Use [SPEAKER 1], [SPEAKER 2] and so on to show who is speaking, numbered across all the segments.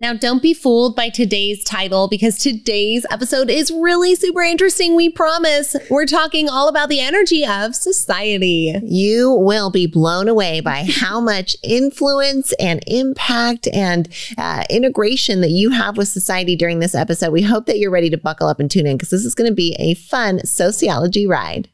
[SPEAKER 1] Now, don't be fooled by today's title because today's episode is really super interesting. We promise. We're talking all about the energy of society.
[SPEAKER 2] You will be blown away by how much influence and impact and integration that you have with society during this episode. We hope that you're ready to buckle up and tune in because this is going to be a fun sociology ride.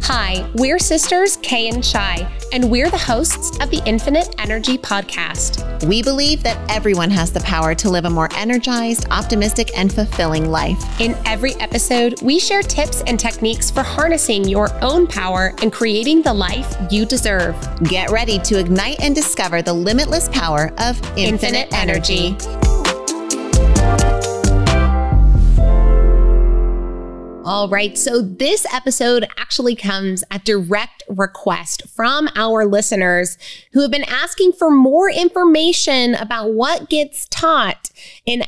[SPEAKER 1] Hi, we're sisters Kay and Shi, and we're the hosts of the Infinite Energy Podcast.
[SPEAKER 2] We believe that everyone has the power to live a more energized, optimistic, and fulfilling life.
[SPEAKER 1] In every episode, we share tips and techniques for harnessing your own power and creating the life you deserve.
[SPEAKER 2] Get ready to ignite and discover the limitless power of infinite energy.
[SPEAKER 1] All right, so this episode actually comes at direct request from our listeners who have been asking for more information about what gets taught in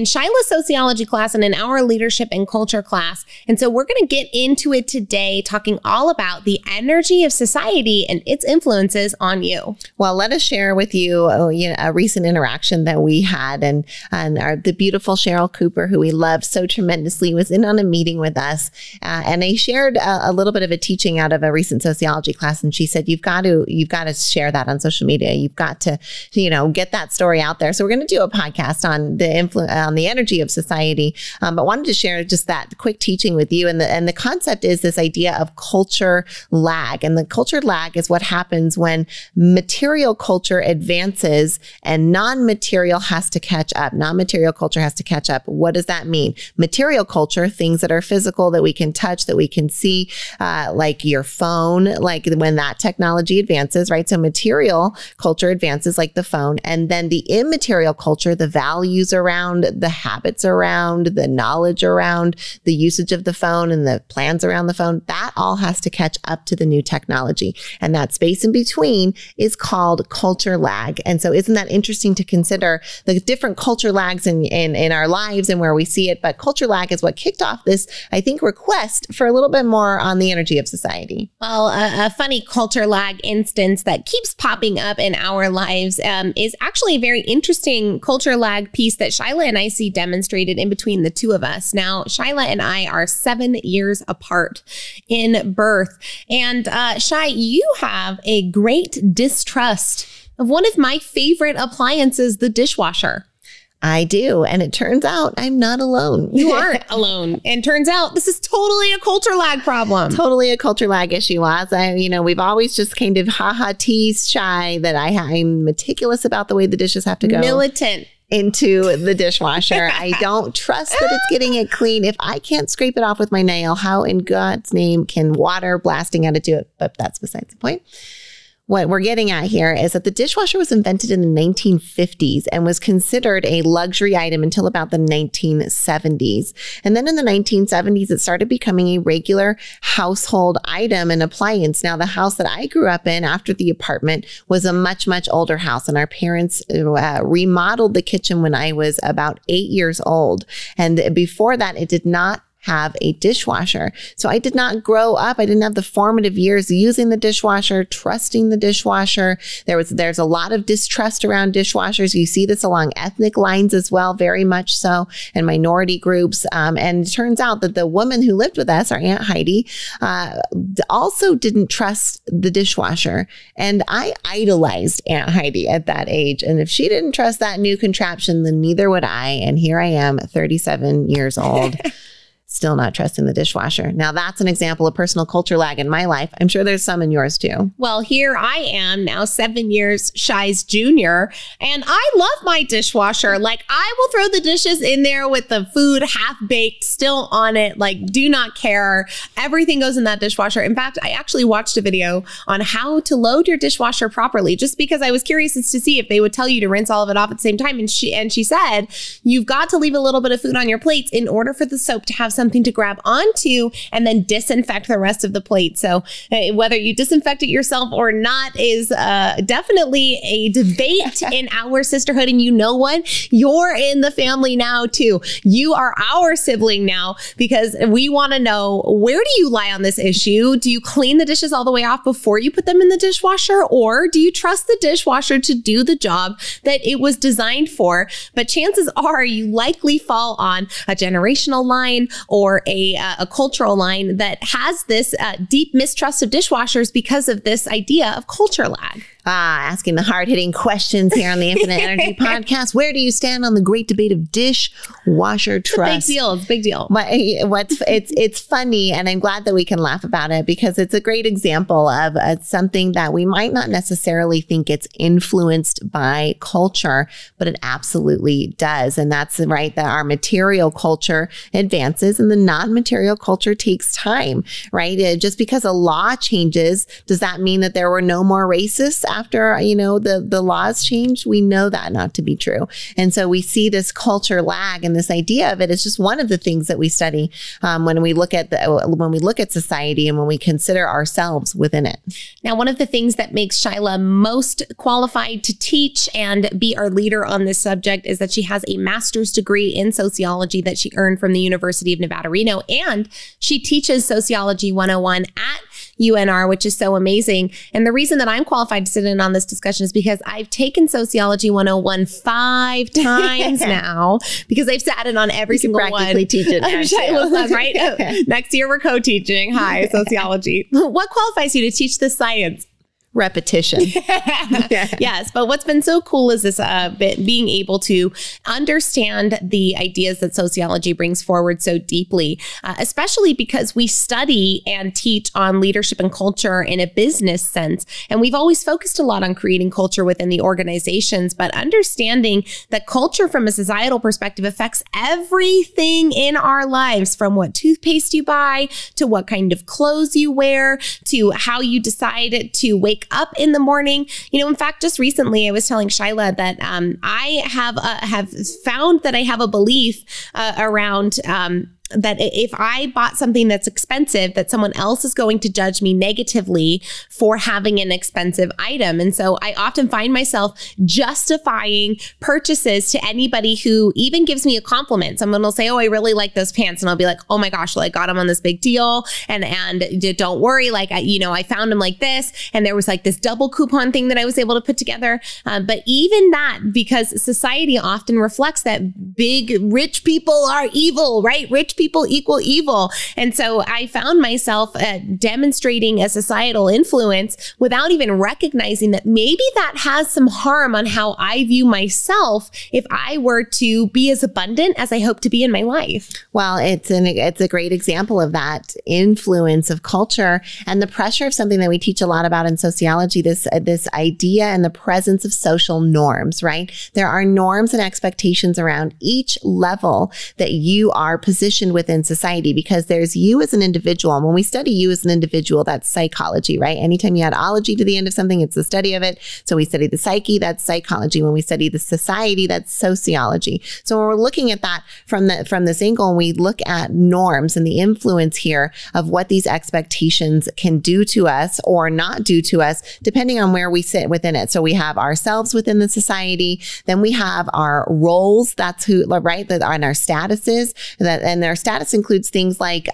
[SPEAKER 1] Shila's sociology class and in our leadership and culture class. And so we're going to get into it today, talking all about the energy of society and its influences on you.
[SPEAKER 2] Well, let us share with you, a recent interaction that we had, and the beautiful Cheryl Cooper, who we love so tremendously, was in on a meeting with us, and I shared a little bit of a teaching out of a recent sociology class, and she said, "You've got to share that on social media. You've got to, get that story out there." So we're going to do a podcast on the energy of society, but wanted to share just that quick teaching with you. And the concept is this idea of culture lag, and the culture lag is what happens when material culture advances and non-material has to catch up. Non-material culture has to catch up. What does that mean? Material culture, things that are physical, that we can touch, that we can see, like your phone, like when that technology advances, right? So material culture advances like the phone. And then the immaterial culture, the values around, the habits around, the knowledge around, the usage of the phone and the plans around the phone, that all has to catch up to the new technology. And that space in between is called culture lag. And so isn't that interesting to consider the different culture lags in our lives and where we see it? But culture lag is what kicked off this, I think, request for a little bit more on the energy of society.
[SPEAKER 1] Well, a funny culture lag instance that keeps popping up in our lives is actually a very interesting culture lag piece that Shila and I see demonstrated in between the two of us. Now, Shila and I are 7 years apart in birth. And Shi, you have a great distrust of one of my favorite appliances, the dishwasher.
[SPEAKER 2] I do. And it turns out I'm not alone.
[SPEAKER 1] You aren't alone. And turns out this is totally a culture lag problem.
[SPEAKER 2] Totally a culture lag issue. We've always just kind of teased Shi that I'm meticulous about the way the dishes have to go.
[SPEAKER 1] Militant.
[SPEAKER 2] Into the dishwasher. I don't trust that it's getting it clean. If I can't scrape it off with my nail, how in God's name can water blasting out to do it? But that's besides the point. What we're getting at here is that the dishwasher was invented in the 1950s and was considered a luxury item until about the 1970s. And then in the 1970s, it started becoming a regular household item and appliance. Now, the house that I grew up in after the apartment was a much, much older house. And our parents remodeled the kitchen when I was about 8 years old. And before that, it did not have a dishwasher. So I did not grow up. I didn't have the formative years using the dishwasher, trusting the dishwasher. There's a lot of distrust around dishwashers. You see this along ethnic lines as well, very much so, and minority groups. And it turns out that the woman who lived with us, our Aunt Heidi, also didn't trust the dishwasher. And I idolized Aunt Heidi at that age. And if she didn't trust that new contraption, then neither would I. And here I am, 37 years old. Still not trusting the dishwasher. Now, that's an example of personal culture lag in my life. I'm sure there's some in yours too.
[SPEAKER 1] Well, here I am now, 7 years Shi's junior, and I love my dishwasher. Like, I will throw the dishes in there with the food half-baked, still on it, like, do not care. Everything goes in that dishwasher. In fact, I actually watched a video on how to load your dishwasher properly, just because I was curious as to see if they would tell you to rinse all of it off at the same time. And she said, you've got to leave a little bit of food on your plates in order for the soap to have something to grab onto and then disinfect the rest of the plate. So whether you disinfect it yourself or not is definitely a debate in our sisterhood. And you know what? You're in the family now too. You are our sibling now, because we want to know, where do you lie on this issue? Do you clean the dishes all the way off before you put them in the dishwasher? Or do you trust the dishwasher to do the job that it was designed for? But chances are you likely fall on a generational line or a cultural line that has this deep mistrust of dishwashers because of this idea of culture lag.
[SPEAKER 2] Asking the hard-hitting questions here on the Infinite Energy Podcast. Where do you stand on the great debate of dishwasher trust?
[SPEAKER 1] It's a big deal. It's a big deal.
[SPEAKER 2] It's funny, and I'm glad that we can laugh about it, because it's a great example of something that we might not necessarily think it's influenced by culture, but it absolutely does. And that's right, that our material culture advances and the non-material culture takes time, right? Just because a law changes, does that mean that there were no more racists after, the laws changed? We know that not to be true. And so we see this culture lag, and this idea of it is just one of the things that we study when we look at society and when we consider ourselves within it.
[SPEAKER 1] Now, one of the things that makes Shyla most qualified to teach and be our leader on this subject is that she has a master's degree in sociology that she earned from the University of Nevada, Reno, and she teaches Sociology 101 at UNR, which is so amazing. And the reason that I'm qualified to sit in on this discussion is because I've taken Sociology 101 5 times now, because I've sat in on every single one.
[SPEAKER 2] Practically teach it now,
[SPEAKER 1] right? Next year we're co-teaching. Hi, sociology. What qualifies you to teach this science?
[SPEAKER 2] Repetition.
[SPEAKER 1] Yes. But what's been so cool is this being able to understand the ideas that sociology brings forward so deeply, especially because we study and teach on leadership and culture in a business sense. And we've always focused a lot on creating culture within the organizations, but understanding that culture from a societal perspective affects everything in our lives, from what toothpaste you buy, to what kind of clothes you wear, to how you decide to wake up in the morning. In fact, just recently I was telling Shyla that I have found that I have a belief around that if I bought something that's expensive, that someone else is going to judge me negatively for having an expensive item. And so I often find myself justifying purchases to anybody who even gives me a compliment. Someone will say, "Oh, I really like those pants." And I'll be like, "Oh my gosh, well, I got them on this big deal. And don't worry, I found them like this. And there was like this double coupon thing that I was able to put together." But even that, because society often reflects that big rich people are evil, right? Rich people equal evil. And so I found myself demonstrating a societal influence without even recognizing that maybe that has some harm on how I view myself if I were to be as abundant as I hope to be in my life.
[SPEAKER 2] Well, it's a great example of that influence of culture and the pressure of something that we teach a lot about in sociology, this idea and the presence of social norms, right? There are norms and expectations around each level that you are positioned within society, because there's you as an individual. And when we study you as an individual, that's psychology, right? Anytime you add ology to the end of something, it's the study of it. So we study the psyche, that's psychology. When we study the society, that's sociology. So when we're looking at that from this angle, and we look at norms and the influence here of what these expectations can do to us or not do to us, depending on where we sit within it. So we have ourselves within the society, then we have our roles, that's who, right? And our statuses, and their status includes things like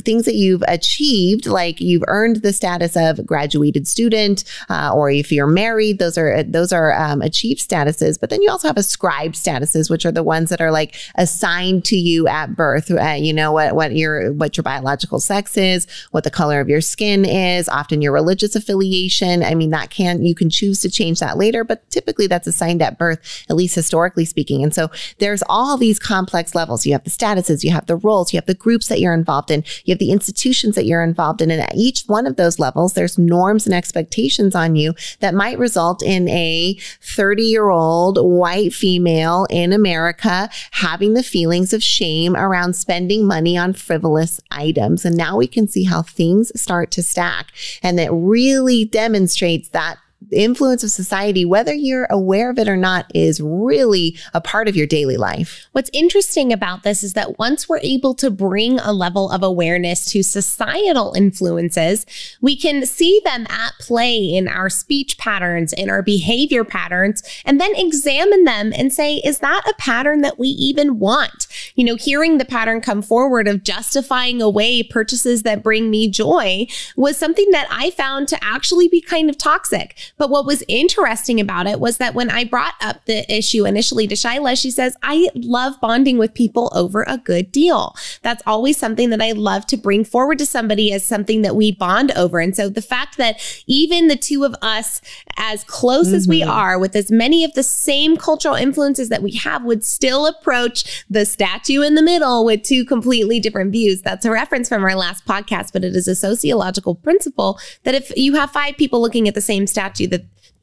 [SPEAKER 2] things that you've achieved, like you've earned the status of graduated student, or if you're married, those are achieved statuses. But then you also have ascribed statuses, which are the ones that are like assigned to you at birth. What your biological sex is, what the color of your skin is, often your religious affiliation. I mean, you can choose to change that later, but typically that's assigned at birth, at least historically speaking. And so there's all these complex levels. You have the statuses, you have the roles, you have the groups that you're involved in, you have the institutions that you're involved in. And at each one of those levels, there's norms and expectations on you that might result in a 30-year-old white female in America having the feelings of shame around spending money on frivolous items. And now we can see how things start to stack. And it really demonstrates that the influence of society, whether you're aware of it or not, is really a part of your daily life.
[SPEAKER 1] What's interesting about this is that once we're able to bring a level of awareness to societal influences, we can see them at play in our speech patterns, in our behavior patterns, and then examine them and say, is that a pattern that we even want? You know, hearing the pattern come forward of justifying away purchases that bring me joy was something that I found to actually be kind of toxic. But what was interesting about it was that when I brought up the issue initially to Shyla, she says, I love bonding with people over a good deal. That's always something that I love to bring forward to somebody as something that we bond over. And so the fact that even the two of us, as close as we are, with as many of the same cultural influences that we have, would still approach the statue in the middle with two completely different views. That's a reference from our last podcast, but it is a sociological principle that if you have 5 people looking at the same statue,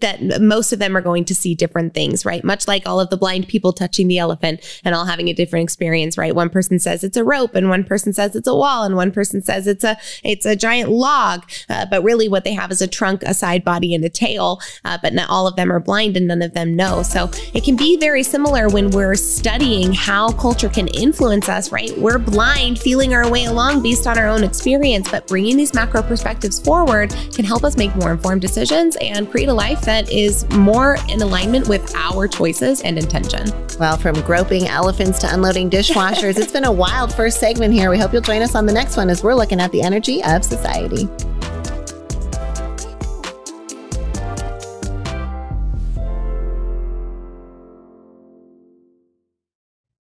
[SPEAKER 1] that most of them are going to see different things, right? Much like all of the blind people touching the elephant and all having a different experience, right? One person says it's a rope and one person says it's a wall and one person says it's a giant log. But really what they have is a trunk, a side body, and a tail. But not all of them are blind and none of them know. So it can be very similar when we're studying how culture can influence us, right? We're blind, feeling our way along based on our own experience, but bringing these macro perspectives forward can help us make more informed decisions and create a life that is more in alignment with our choices and intention.
[SPEAKER 2] Well, from groping elephants to unloading dishwashers, it's been a wild first segment here. We hope you'll join us on the next one as we're looking at the energy of society.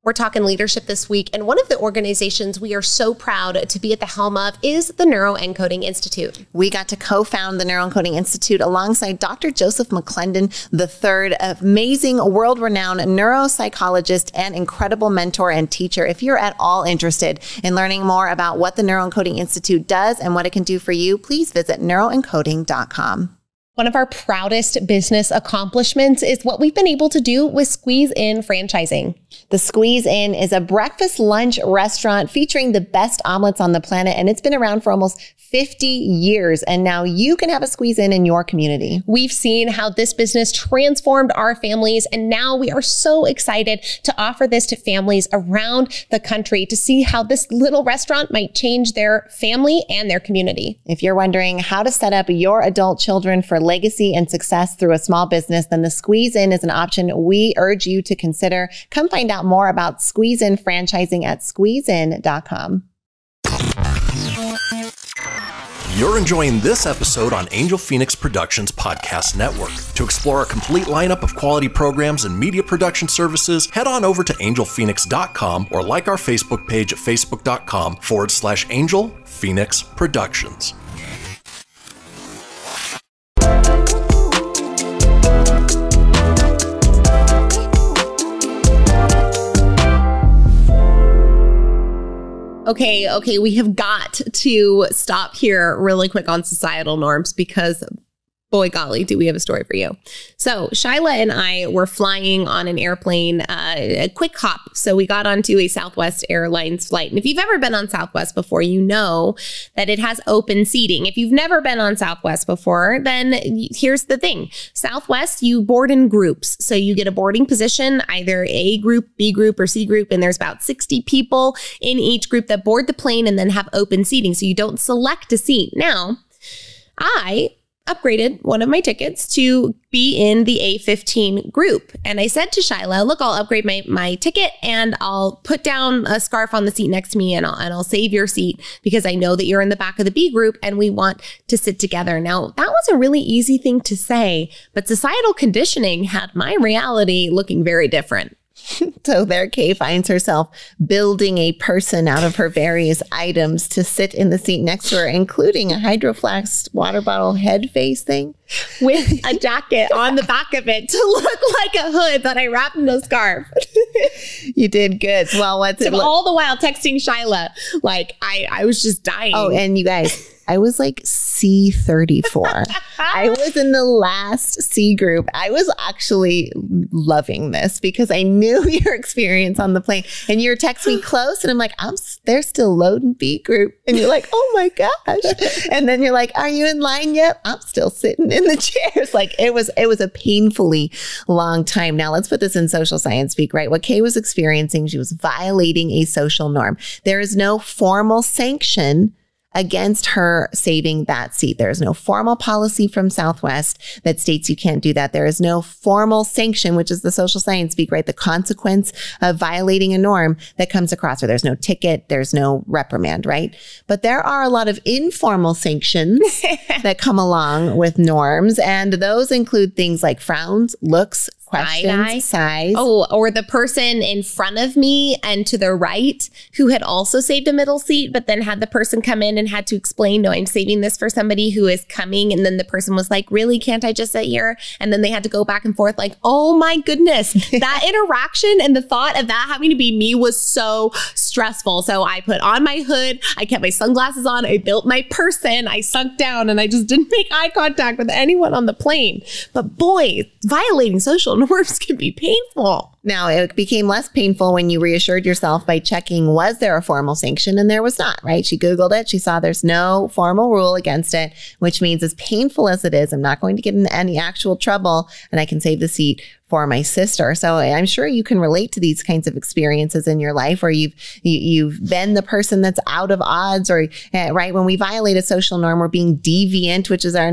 [SPEAKER 1] We're talking leadership this week, and one of the organizations we are so proud to be at the helm of is the Neuroencoding Institute.
[SPEAKER 2] We got to co-found the Neuroencoding Institute alongside Dr. Joseph McClendon III, amazing world-renowned neuropsychologist and incredible mentor and teacher. If you're at all interested in learning more about what the Neuroencoding Institute does and what it can do for you, please visit neuroencoding.com.
[SPEAKER 1] One of our proudest business accomplishments is what we've been able to do with Squeeze In franchising.
[SPEAKER 2] The Squeeze In is a breakfast lunch restaurant featuring the best omelets on the planet, and it's been around for almost 50 years. And now you can have a Squeeze In your community.
[SPEAKER 1] We've seen how this business transformed our families, and now we are so excited to offer this to families around the country to see how this little restaurant might change their family and their community.
[SPEAKER 2] If you're wondering how to set up your adult children for legacy and success through a small business, then the Squeeze In is an option we urge you to consider. Come find out more about Squeeze In franchising at squeezein.com.
[SPEAKER 3] You're enjoying this episode on Angel Phoenix Productions Podcast Network. To explore a complete lineup of quality programs and media production services, head on over to angelphoenix.com or like our Facebook page at facebook.com/Angel Phoenix Productions.
[SPEAKER 1] Okay, we have got to stop here really quick on societal norms because boy golly, do we have a story for you. So Shyla and I were flying on an airplane, a quick hop. So we got onto a Southwest Airlines flight. And if you've ever been on Southwest before, you know that it has open seating. If you've never been on Southwest before, then here's the thing. Southwest, you board in groups. So you get a boarding position, either A group, B group, or C group. And there's about 60 people in each group that board the plane and then have open seating. So you don't select a seat. Now, I upgraded one of my tickets to be in the A15 group. And I said to Shyla, look, I'll upgrade my ticket and I'll put down a scarf on the seat next to me and I'll save your seat because I know that you're in the back of the B group and we want to sit together. Now, that was a really easy thing to say, but societal conditioning had my reality looking very different.
[SPEAKER 2] So there Kay finds herself building a person out of her various items to sit in the seat next to her, including a Hydro Flask water bottle head face thing
[SPEAKER 1] with a jacket on the back of it to look like a hood that I wrapped in a scarf.
[SPEAKER 2] You did good. Well, what's it?
[SPEAKER 1] All the while texting Shyla, like I was just dying.
[SPEAKER 2] Oh, and you guys, I was like C34. I was in the last C group. I was actually loving this because I knew your experience on the plane, and you were texting me close, and I'm like, they're still loading B group. And you're like, oh my gosh. And then you're like, are you in line yet? I'm still sitting in the chairs. Like it was a painfully long time. Now let's put this in social science speak, right? What Kay was experiencing, she was violating a social norm. There is no formal sanction against her saving that seat. There is no formal policy from Southwest that states you can't do that. There is no formal sanction, which is the social science speak, right? The consequence of violating a norm that comes across her. There's no ticket. There's no reprimand, right? But there are a lot of informal sanctions that come along with norms. And those include things like frowns, looks, questions, size.
[SPEAKER 1] Oh, or the person in front of me and to the right who had also saved a middle seat, but then had the person come in and had to explain, no, I'm saving this for somebody who is coming. And then the person was like, really, can't I just sit here? And then they had to go back and forth like, oh my goodness, that interaction and the thought of that having to be me was so stressful. So I put on my hood, I kept my sunglasses on, I built my person, I sunk down, and I just didn't make eye contact with anyone on the plane. But boy, violating social norms can be painful.
[SPEAKER 2] Now, it became less painful when you reassured yourself by checking, was there a formal sanction? And there was not, right? She Googled it. She saw there's no formal rule against it, which means as painful as it is, I'm not going to get in any actual trouble, and I can save the seat for my sister. So I'm sure you can relate to these kinds of experiences in your life where you've been the person that's out of odds, or right, when we violate a social norm, we're being deviant, which is our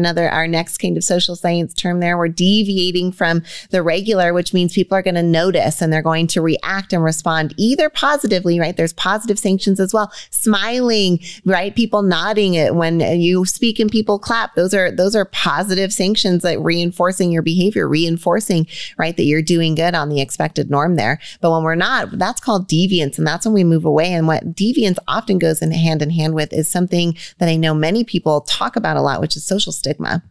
[SPEAKER 2] next kind of social science term there. We're deviating from the regular, which means people are going to notice and they're going to react and respond either positively, right? There's positive sanctions as well. Smiling, right? People nodding it when you speak and people clap. Those are positive sanctions that reinforcing your behavior, reinforcing, right, that you're doing good on the expected norm there. But when we're not, that's called deviance. And that's when we move away. And what deviance often goes in hand with is something that I know many people talk about a lot, which is social stigma.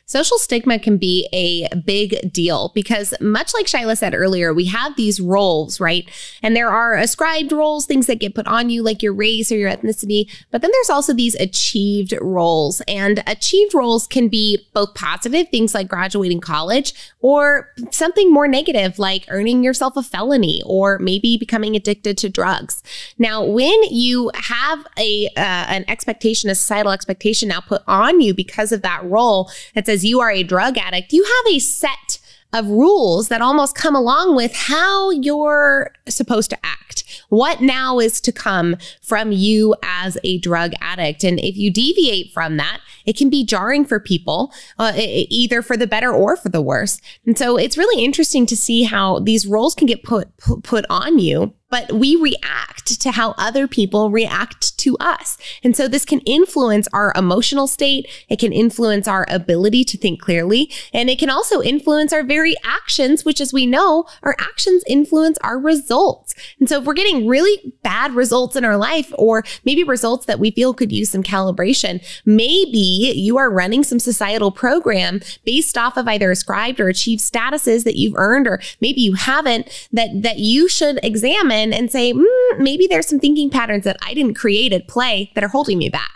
[SPEAKER 1] Social stigma can be a big deal because, much like Shyla said earlier, we have these roles, right? And there are ascribed roles, things that get put on you, like your race or your ethnicity. But then there's also these achieved roles. And achieved roles can be both positive, things like graduating college, or something more negative, like earning yourself a felony or maybe becoming addicted to drugs. Now, when you have an expectation, a societal expectation now put on you because of that role that says you are a drug addict, you have a set of rules that almost come along with how you're supposed to act. What now is to come from you as a drug addict? And if you deviate from that, it can be jarring for people, either for the better or for the worse. And so it's really interesting to see how these roles can get put on you, but we react to how other people react to us. And so this can influence our emotional state. It can influence our ability to think clearly. And it can also influence our very actions, which, as we know, our actions influence our results. And so if we're getting really bad results in our life, or maybe results that we feel could use some calibration, maybe you are running some societal program based off of either ascribed or achieved statuses that you've earned, or maybe you haven't, that you should examine and say, maybe there's some thinking patterns that I didn't create at play that are holding me back.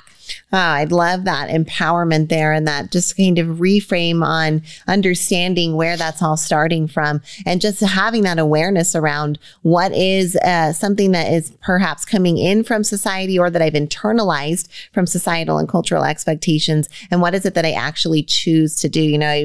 [SPEAKER 2] Oh, I'd love that empowerment there, and that just kind of reframe on understanding where that's all starting from, and just having that awareness around what is something that is perhaps coming in from society, or that I've internalized from societal and cultural expectations, and what is it that I actually choose to do. You know,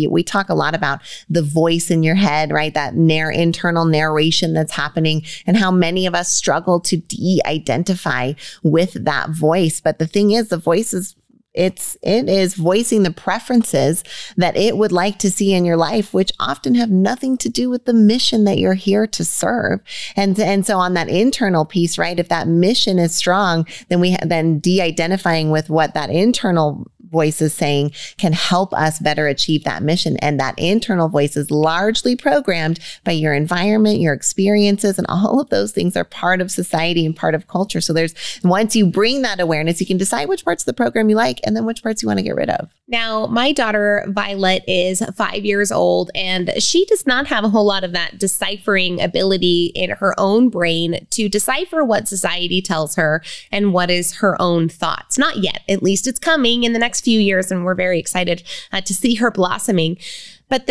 [SPEAKER 2] we talk a lot about the voice in your head, right? That internal narration that's happening, and how many of us struggle to de-identify with that voice. But the thing is, the voice is it is voicing the preferences that it would like to see in your life, which often have nothing to do with the mission that you're here to serve. And so on that internal piece, right, if that mission is strong, then de-identifying with what that internal voices saying can help us better achieve that mission. And that internal voice is largely programmed by your environment, your experiences, and all of those things are part of society and part of culture. So once you bring that awareness, you can decide which parts of the program you like and then which parts you want to get rid of.
[SPEAKER 1] Now, my daughter, Violet, is 5 years old, and she does not have a whole lot of that deciphering ability in her own brain to decipher what society tells her and what is her own thoughts. Not yet. At least it's coming in the next few years, and we're very excited to see her blossoming. But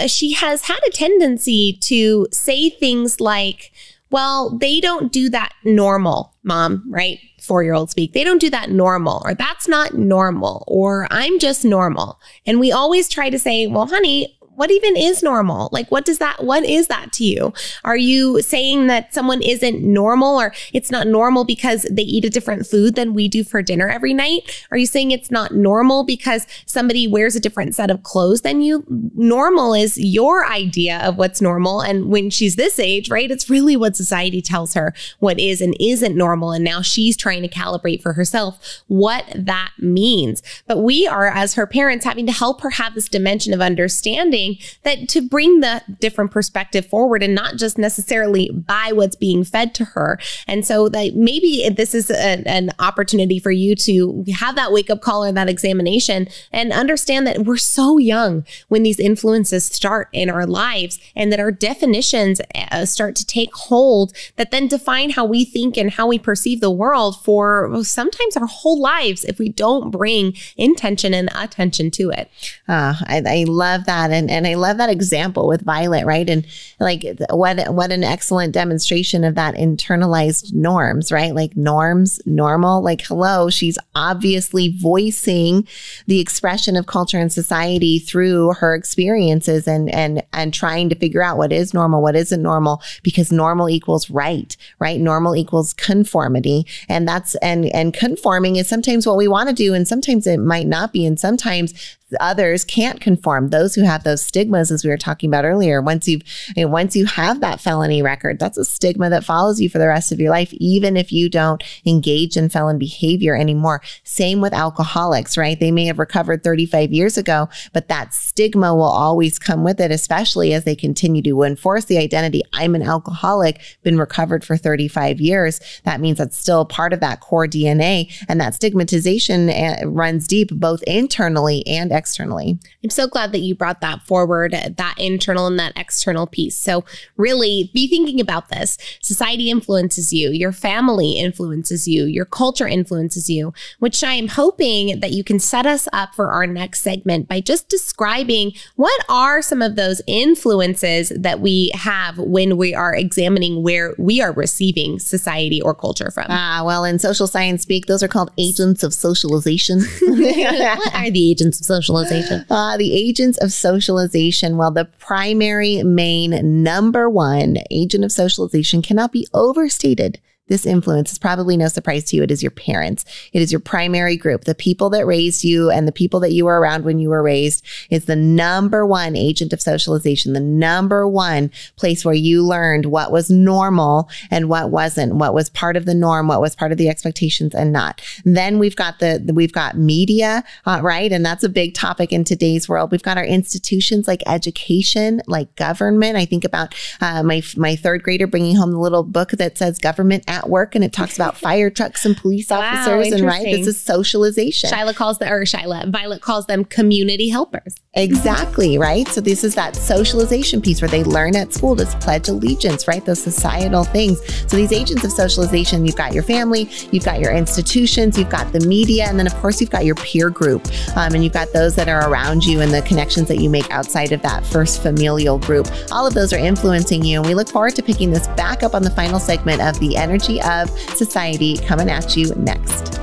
[SPEAKER 1] she has had a tendency to say things like, well, they don't do that normal, Mom, right? 4-year-old speak. They don't do that normal, or that's not normal, or I'm just normal. And we always try to say, well, honey, what even is normal? Like, what is that to you? Are you saying that someone isn't normal, or it's not normal because they eat a different food than we do for dinner every night? Are you saying it's not normal because somebody wears a different set of clothes than you? Normal is your idea of what's normal. And when she's this age, right, it's really what society tells her what is and isn't normal. And now she's trying to calibrate for herself what that means. But we are, as her parents, having to help her have this dimension of understanding that to bring the different perspective forward and not just necessarily buy what's being fed to her. And so that maybe this is an opportunity for you to have that wake up call or that examination and understand that we're so young when these influences start in our lives, and that our definitions start to take hold that then define how we think and how we perceive the world for sometimes our whole lives if we don't bring intention and attention to it.
[SPEAKER 2] I love that. And I love that example with Violet, right? And like what an excellent demonstration of that internalized norms, right? Like norms, normal, like hello, she's obviously voicing the expression of culture and society through her experiences and trying to figure out what is normal, what isn't normal, because normal equals right? Normal equals conformity. And and conforming is sometimes what we want to do, and sometimes it might not be. And sometimes others can't conform. Those who have those stigmas, as we were talking about earlier, once you have that felony record, that's a stigma that follows you for the rest of your life, even if you don't engage in felon behavior anymore. Same with alcoholics, right? They may have recovered 35 years ago, but that stigma will always come with it, especially as they continue to enforce the identity. I'm an alcoholic, been recovered for 35 years. That means that's still part of that core DNA, and that stigmatization runs deep, both internally and externally.
[SPEAKER 1] I'm so glad that you brought that forward, that internal and that external piece. So really be thinking about this. Society influences you, your family influences you, your culture influences you, which I am hoping that you can set us up for our next segment by just describing what are some of those influences that we have when we are examining where we are receiving society or culture from.
[SPEAKER 2] Well, in social science speak, those are called agents of socialization.
[SPEAKER 1] What are the agents of socialization?
[SPEAKER 2] The agents of socialization. Well, the primary, main, number one agent of socialization cannot be overstated. This influence is probably no surprise to you. It is your parents. It is your primary group. The people that raised you and the people that you were around when you were raised is the number one agent of socialization, the number one place where you learned what was normal and what wasn't, what was part of the norm, what was part of the expectations and not. Then we've got media, right? And that's a big topic in today's world. We've got our institutions like education, like government. I think about my third grader bringing home the little book that says government at work, and it talks about fire trucks and police officers, and right, this is socialization.
[SPEAKER 1] Violet calls them community helpers.
[SPEAKER 2] Exactly, right? So this is that socialization piece where they learn at school to pledge allegiance, right? Those societal things. So these agents of socialization, you've got your family, you've got your institutions, you've got the media, and then of course you've got your peer group, and you've got those that are around you and the connections that you make outside of that first familial group. All of those are influencing you, and we look forward to picking this back up on the final segment of the Energy of Society coming at you next.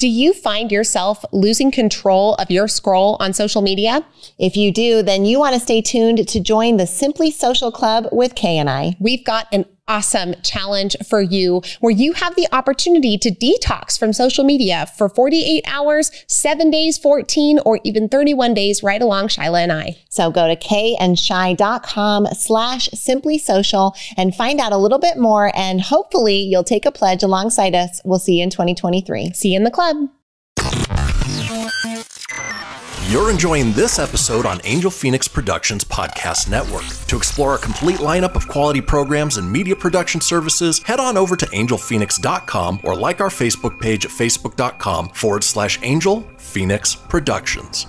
[SPEAKER 1] Do you find yourself losing control of your scroll on social media?
[SPEAKER 2] If you do, then you want to stay tuned to join the Simply Social Club with Kay and I.
[SPEAKER 1] We've got an awesome challenge for you where you have the opportunity to detox from social media for 48 hours, 7 days, 14, or even 31 days right along Shyla and I.
[SPEAKER 2] So go to kayandshy.com/simplysocial and find out a little bit more. And hopefully you'll take a pledge alongside us. We'll see you in 2023.
[SPEAKER 1] See you in the club.
[SPEAKER 3] You're enjoying this episode on Angel Phoenix Productions Podcast Network. To explore a complete lineup of quality programs and media production services, head on over to angelphoenix.com or like our Facebook page at facebook.com/Angel Phoenix Productions.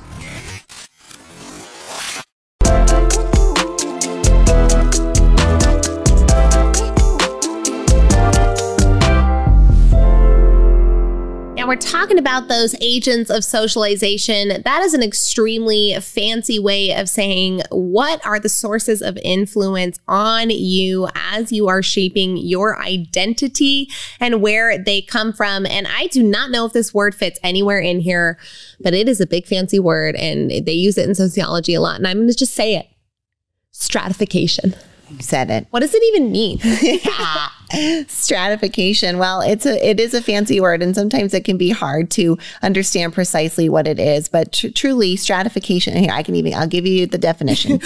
[SPEAKER 1] We're talking about those agents of socialization. That is an extremely fancy way of saying what are the sources of influence on you as you are shaping your identity and where they come from. And I do not know if this word fits anywhere in here, but it is a big fancy word and they use it in sociology a lot. And I'm going to just say it. Stratification.
[SPEAKER 2] You said it.
[SPEAKER 1] What does it even mean?
[SPEAKER 2] Stratification. Well, it is a fancy word, and sometimes it can be hard to understand precisely what it is. But truly, stratification. Here, I'll give you the definition.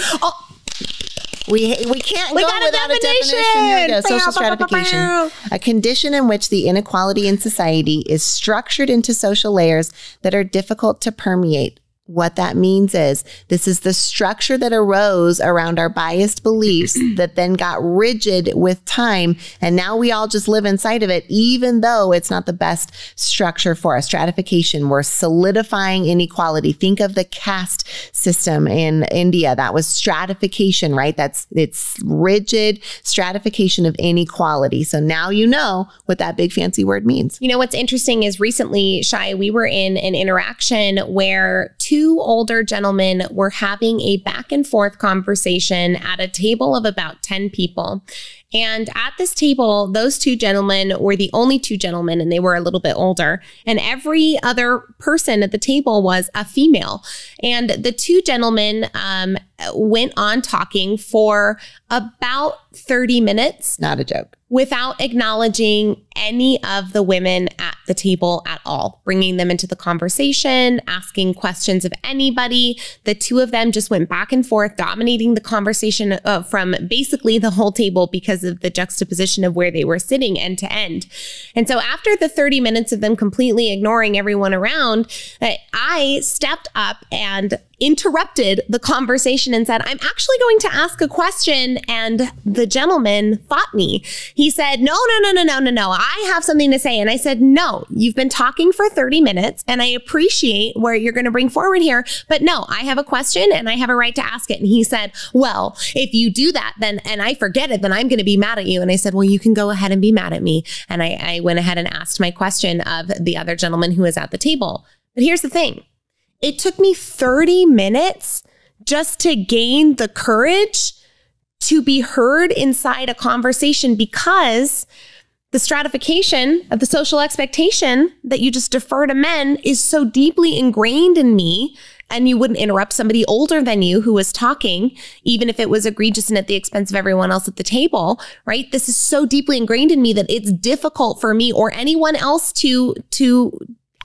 [SPEAKER 2] We can't go without a definition. Here we go. Social stratification. A condition in which the inequality in society is structured into social layers that are difficult to permeate. What that means is this is the structure that arose around our biased beliefs that then got rigid with time. And now we all just live inside of it, even though it's not the best structure for us. Stratification. We're solidifying inequality. Think of the caste system in India. That was stratification, right? It's rigid stratification of inequality. So now you know what that big fancy word means.
[SPEAKER 1] You know, what's interesting is recently, Shai, we were in an interaction where two older gentlemen were having a back and forth conversation at a table of about 10 people. And at this table, those two gentlemen were the only two gentlemen, and they were a little bit older. And every other person at the table was a female. And the two gentlemen went on talking for about 30 minutes.
[SPEAKER 2] Not a joke.
[SPEAKER 1] Without acknowledging any of the women at the table at all, bringing them into the conversation, asking questions of anybody. The two of them just went back and forth, dominating the conversation from basically the whole table because of the juxtaposition of where they were sitting end to end. And so after the 30 minutes of them completely ignoring everyone around, I stepped up and interrupted the conversation and said, I'm actually going to ask a question. And the gentleman fought me. He said, no. I have something to say. And I said, no, you've been talking for 30 minutes and I appreciate where you're going to bring forward here. But no, I have a question and I have a right to ask it. And he said, well, if you do that, then, and I forget it, then I'm going to be mad at you. And I said, well, you can go ahead and be mad at me. And I went ahead and asked my question of the other gentleman who was at the table. But here's the thing. It took me 30 minutes just to gain the courage to be heard inside a conversation because the stratification of the social expectation that you just defer to men is so deeply ingrained in me. And you wouldn't interrupt somebody older than you who was talking, even if it was egregious and at the expense of everyone else at the table, right? This is so deeply ingrained in me that it's difficult for me or anyone else to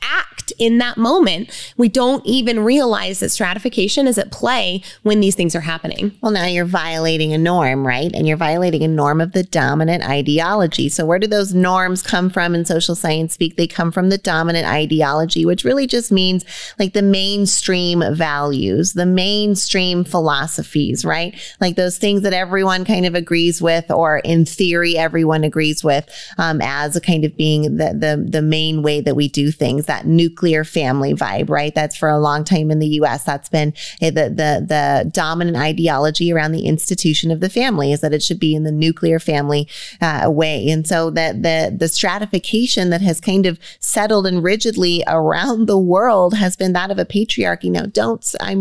[SPEAKER 1] act in that moment. We don't even realize that stratification is at play when these things are happening.
[SPEAKER 2] Well, now you're violating a norm, right? And you're violating a norm of the dominant ideology. So where do those norms come from in social science speak? They come from the dominant ideology, which really just means like the mainstream values, the mainstream philosophies, right? Like those things that everyone kind of agrees with, or in theory, everyone agrees with as a kind of being the main way that we do things. That nuclear family vibe, right? That's for a long time in the US. That's been the dominant ideology around the institution of the family, is that it should be in the nuclear family way. And so that the stratification that has kind of settled and rigidly around the world has been that of a patriarchy. Now,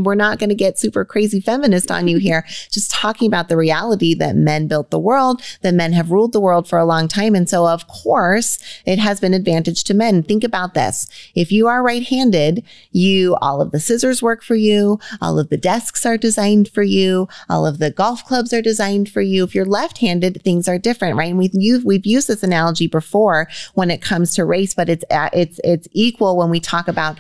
[SPEAKER 2] we're not going to get super crazy feminist on you here, just talking about the reality that men built the world, that men have ruled the world for a long time. And so, of course, it has been advantage to men. Think about this. If you are right-handed, all of the scissors work for you. All of the desks are designed for you. All of the golf clubs are designed for you. If you're left-handed, things are different, right? And we've used this analogy before when it comes to race, but it's equal when we talk about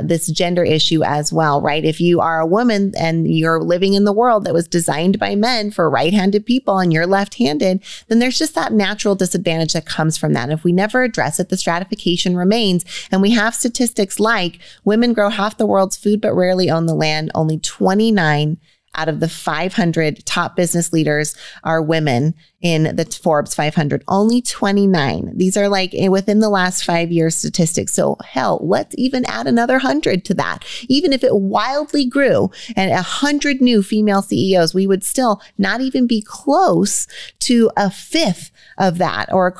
[SPEAKER 2] this gender issue as well, right? If you are a woman and you're living in the world that was designed by men for right-handed people and you're left-handed, then there's just that natural disadvantage that comes from that. And if we never address it, the stratification remains. And we have statistics like women grow half the world's food but rarely own the land. Only 29 out of the 500 top business leaders are women in the Forbes 500. Only 29. These are like within the last 5 years statistics. So hell, let's even add another 100 to that. Even if it wildly grew and 100 new female CEOs, we would still not even be close to a fifth of that, or a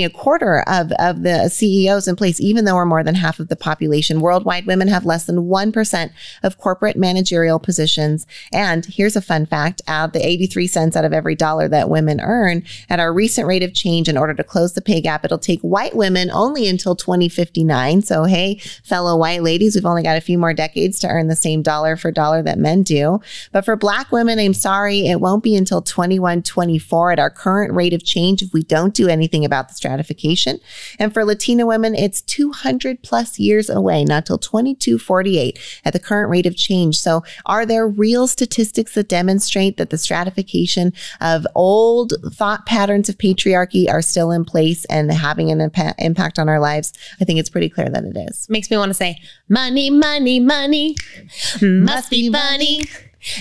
[SPEAKER 2] quarter of the CEOs in place, even though we're more than half of the population. Worldwide, women have less than 1% of corporate managerial positions. And here's a fun fact, the 83 cents out of every dollar that women earn, at our recent rate of change, in order to close the pay gap, it'll take white women only until 2059. So hey, fellow white ladies, we've only got a few more decades to earn the same dollar for dollar that men do. But for Black women, I'm sorry, it won't be until 2124 at our current rate of change if we don't do anything about the stratification. And for Latina women, it's 200 plus years away, not till 2248 at the current rate of change. So are there real statistics that demonstrate that the stratification of old thought patterns of patriarchy are still in place and having an impact on our lives? I think it's pretty clear that it is.
[SPEAKER 1] Makes me want to say, money, money, money, must be funny.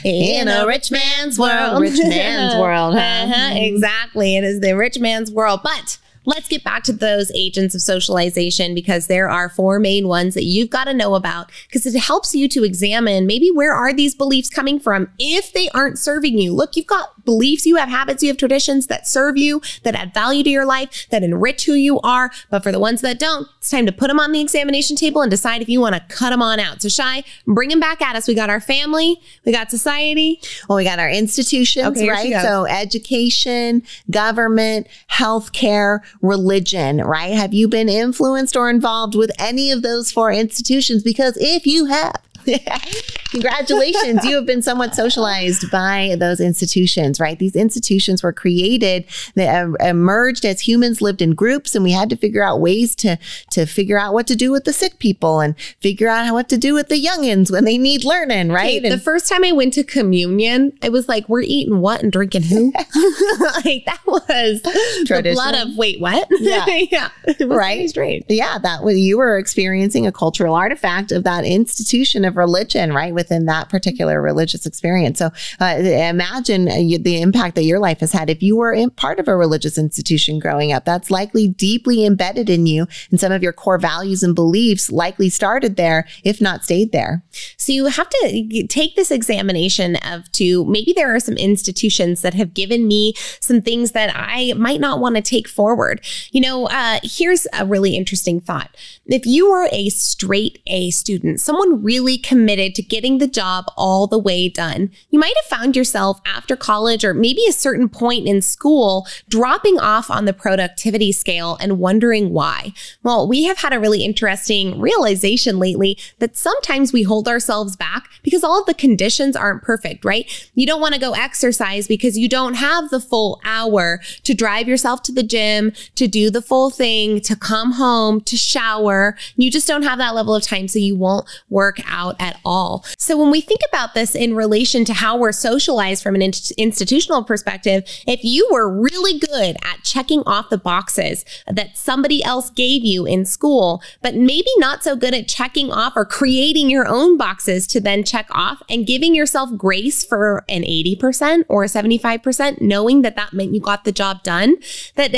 [SPEAKER 1] In a rich man's world.
[SPEAKER 2] Rich man's world, huh?
[SPEAKER 1] Exactly. It is the rich man's world. But let's get back to those agents of socialization, because there are 4 main ones that you've got to know about, because it helps you to examine maybe where are these beliefs coming from if they aren't serving you. Look, you've got beliefs, you have habits, you have traditions that serve you, that add value to your life, that enrich who you are. But for the ones that don't, it's time to put them on the examination table and decide if you want to cut them on out. So Shai, bring them back at us. We got our family, we got society.
[SPEAKER 2] Well, we got our institutions, right? So education, government, healthcare, religion, right? Have you been influenced or involved with any of those 4 institutions? Because if you have, congratulations, you have been somewhat socialized by those institutions, right? These institutions were created, they emerged as humans lived in groups, and we had to figure out ways to figure out what to do with the sick people and figure out what to do with the youngins when they need learning, right?
[SPEAKER 1] Okay, the first time I went to communion, I was like, we're eating what and drinking who? Like, that was the blood of, wait, what?
[SPEAKER 2] Yeah.
[SPEAKER 1] Yeah. It was
[SPEAKER 2] right.
[SPEAKER 1] Strange.
[SPEAKER 2] Yeah, you were experiencing a cultural artifact of that institution of religion, right, within that particular religious experience. So imagine the impact that your life has had. If you were part of a religious institution growing up, that's likely deeply embedded in you, and some of your core values and beliefs likely started there, if not stayed there.
[SPEAKER 1] So you have to take this examination maybe there are some institutions that have given me some things that I might not want to take forward. Here's a really interesting thought. If you were a straight A student, someone really committed to getting the job all the way done, you might have found yourself after college, or maybe a certain point in school, dropping off on the productivity scale and wondering why. Well, we have had a really interesting realization lately that sometimes we hold ourselves back because all of the conditions aren't perfect, right? You don't want to go exercise because you don't have the full hour to drive yourself to the gym, to do the full thing, to come home, to shower. You just don't have that level of time, so you won't work out at all. So when we think about this in relation to how we're socialized from an institutional perspective, if you were really good at checking off the boxes that somebody else gave you in school, but maybe not so good at checking off or creating your own boxes to then check off and giving yourself grace for an 80% or a 75%, knowing that meant you got the job done, that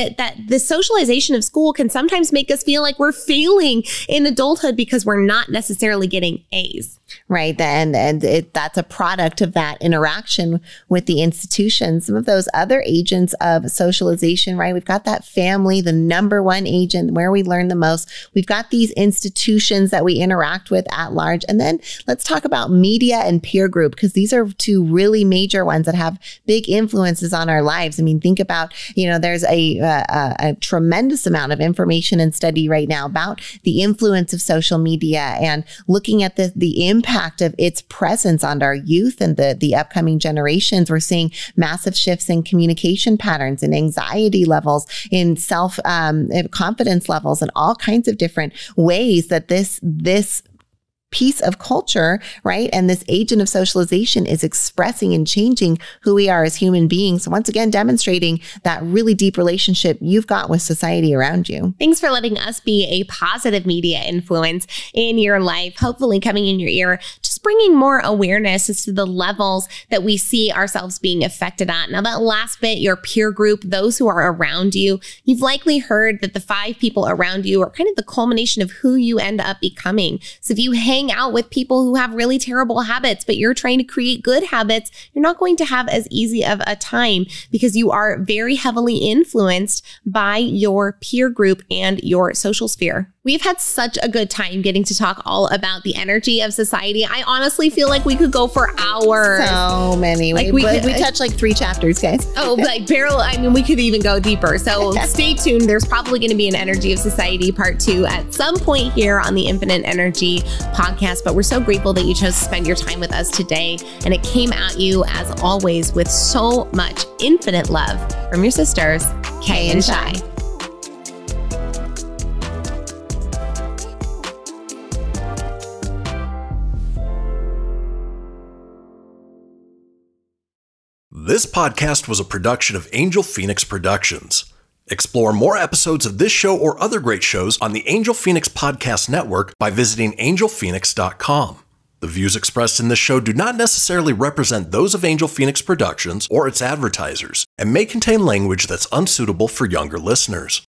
[SPEAKER 1] the socialization of school can sometimes make us feel like we're failing in adulthood because we're not necessarily getting A's.
[SPEAKER 2] Right. that's a product of that interaction with the institution. Some of those other agents of socialization, right? We've got that family, the number one agent where we learn the most. We've got these institutions that we interact with at large. And then let's talk about media and peer group, because these are two really major ones that have big influences on our lives. I mean, think about, there's a tremendous amount of information and study right now about the influence of social media and looking at the impact of its presence on our youth and the upcoming generations. We're seeing massive shifts in communication patterns and anxiety levels, in self confidence levels, and all kinds of different ways that this piece of culture, right? And this agent of socialization is expressing and changing who we are as human beings. Once again, demonstrating that really deep relationship you've got with society around you.
[SPEAKER 1] Thanks for letting us be a positive media influence in your life, hopefully coming in your ear, just bringing more awareness as to the levels that we see ourselves being affected at. Now, that last bit, your peer group, those who are around you, you've likely heard that the 5 people around you are kind of the culmination of who you end up becoming. So if you hang out with people who have really terrible habits, but you're trying to create good habits, you're not going to have as easy of a time, because you are very heavily influenced by your peer group and your social sphere. We've had such a good time getting to talk all about the energy of society. I honestly feel like we could go for hours.
[SPEAKER 2] So many.
[SPEAKER 1] Like
[SPEAKER 2] we touched like 3 chapters, guys.
[SPEAKER 1] Oh, like we could even go deeper. So stay tuned. There's probably going to be an Energy of Society part 2 at some point here on the Infinite Energy podcast. But we're so grateful that you chose to spend your time with us today. And it came at you, as always, with so much infinite love from your sisters, Kay and Shi.
[SPEAKER 3] This podcast was a production of Angel Phoenix Productions. Explore more episodes of this show or other great shows on the Angel Phoenix Podcast Network by visiting angelphoenix.com. The views expressed in this show do not necessarily represent those of Angel Phoenix Productions or its advertisers, and may contain language that's unsuitable for younger listeners.